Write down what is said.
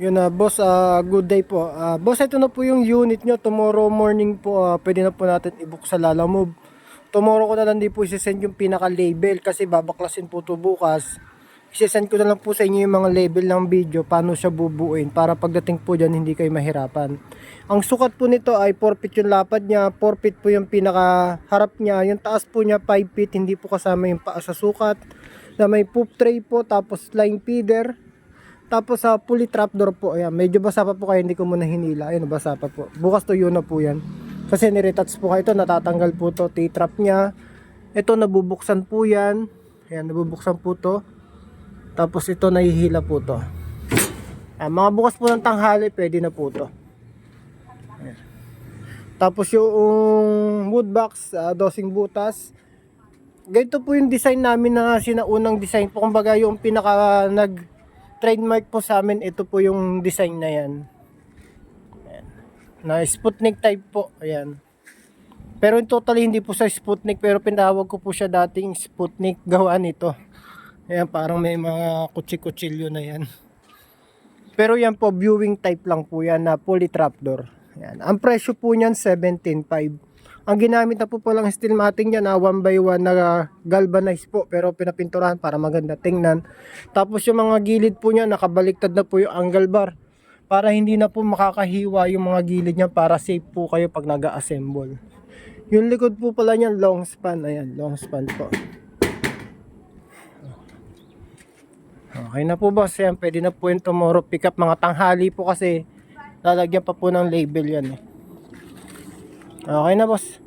Yun na boss, good day po. Boss, ito na po yung unit nyo. Tomorrow morning po, pwede na po natin i-book sa Lalamove. Tomorrow ko na lang din po isi-send yung pinaka-label kasi babaklasin po to bukas. Isi-send ko na lang po sa inyo yung mga label ng video, paano siya bubuuin para pagdating po dyan hindi kayo mahirapan. Ang sukat po nito ay 4 feet yung lapad niya, 4 feet po yung pinaka-harap niya, yung taas po niya 5 feet, hindi po kasama yung paa sa sukat. Na may poop tray po, tapos line feeder. Tapos sa pulley trapdoor po, ayan, medyo basa pa po kaya hindi ko muna hinila. Ayun, basa pa po. Bukas to yun na po yan. Kasi niretouch po kayo ito, natatanggal po to, T-trap niya. Ito nabubuksan po yan. Ayan, nabubuksan po to. Tapos ito nahihila po to. Mga bukas po ng tanghali, pwede na po to. Ayan. Tapos yung wood box, dosing butas. Ganito po yung design namin na sinaunang design po. Kumbaga yung pinaka trademark po sa amin, ito po yung design na yan. Ayan. Na Sputnik type po. Ayan. Pero totally hindi po sa Sputnik, pero pinawag ko po siya dating Sputnik gawa nito. Ayan, parang may mga kutsi-kutsilyo na yan. Pero yan po, viewing type lang po yan na pulley trapdoor. Ayan. Ang presyo po niyan 17.5. Ang ginamit na po palang steel matting niya na 1x1 na galvanized po, pero pinapinturahan para maganda tingnan. Tapos yung mga gilid po niya nakabaliktad na po yung angle bar para hindi na po makakahiwa yung mga gilid niya, para safe po kayo pag nag-assemble. Yung likod po pala niyan long span. Ayan, long span po. Okay na po boss, yan, pwede na po yung tomorrow pick up mga tanghali po kasi lalagyan pa po ng label yan. Okay na boss.